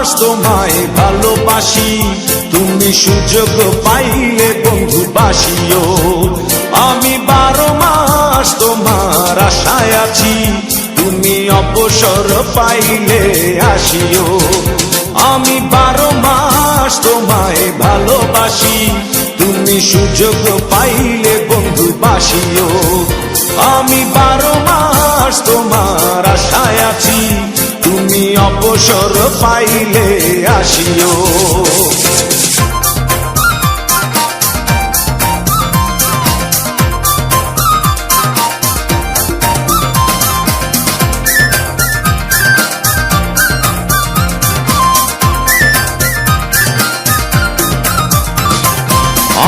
মাস তোমায় ভালোবাসি, তুমি সুযোগ পাইলে বন্ধু বাসিও। আমি 12 মাস তোমার আশায় আছি, তুমি অবসর পাইলে আসিও। আমি 12 মাস তোমায় ভালোবাসি, তুমি সুযোগ পাইলে বন্ধু বাসিও। আমি 12 মাস তোমার আশায় আছি, তুমি অবসর পাইলে আসিও।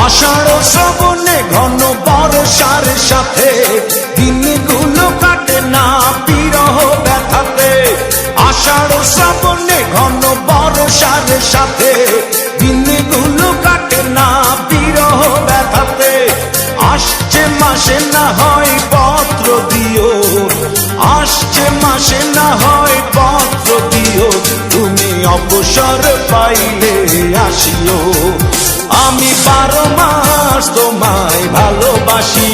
আষাঢ় শ্রাবণে ঘন বর্ষার সাথে দিনগুলো কাটে না বিরহ ব্যথাতে। আষাঢ় শ্রাবণে ঘন বর্ষার সাথে দিনগুলো কাটে না বিরহ ব্যথাতে। আসছে মাসে না হয় পত্র দিও, আসছে মাসে না হয় পত্র দিও, তুমি অবসর পাইলে আসিও। আমি 12 মাস তোমায় ভালোবাসি,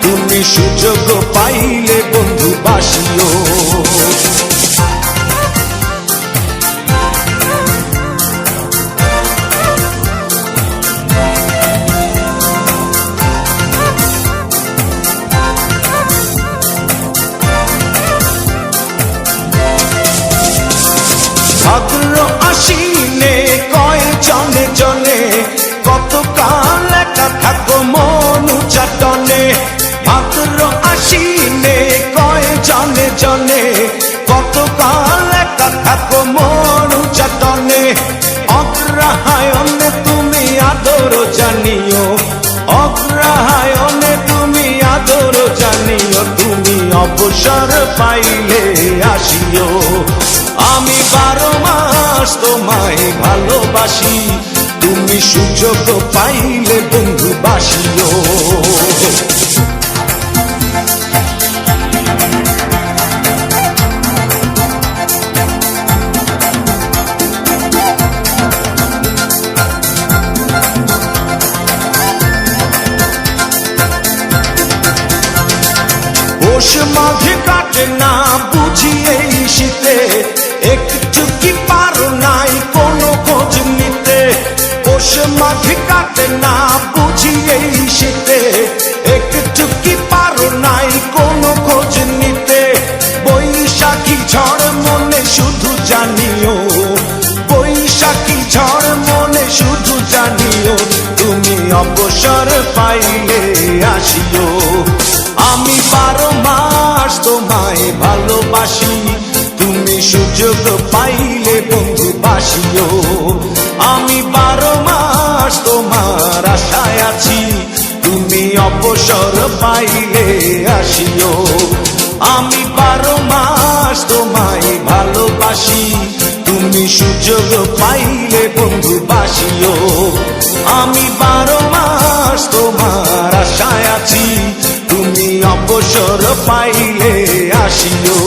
তুমি সুযোগ পাইলে বন্ধু বাসিও। ভাদ্র আশ্বিনে কয় জনে জনে, কতকাল একা থাকো মন চাটনে। ভাদ্র আশ্বিনে কয় জনে জনে, কতকাল একা থাকো মন চাটনে। অগ্রহায়ণে তুমি আদর জানিও, অগ্রহায়ণে তুমি আদর জানিও, তুমি অবসর পাইলে আসিও। আমি 12 মাস তোমায় ভালোবাসি, তুমি সুযোগ পাইলে বন্ধু বাসিও। পৌষ মাঘে কাটে না বুঝি এই শীতে, একটু কি পারো নাই কোনো খোঁজ নিতে। পৌষ মাঘে কাটে না বুঝি এই শীতে, একটু কি পারো নাই কোনো খোঁজ নিতে। বৈশাখী ঝড় মনে শুধু জানিও, বৈশাখী ঝড় মনে শুধু জানিও, তুমি অবসর পাইলে আসিও। আমি 12 মাস তোমায় ভালোবাসি, তুমি সুযোগ পাইলে বন্ধু বাসিও। আমি 12 মাস তোমার আশায় আছি, তুমি অবসর পাইলে আসিও। আমি 12 মাস তোমায় ভালোবাসি, তুমি সুযোগ পাইলে বন্ধু বাসিও। আমি 12 মাস তোমার আশায় আছি, তুমি অবসর পাইলে আসিও।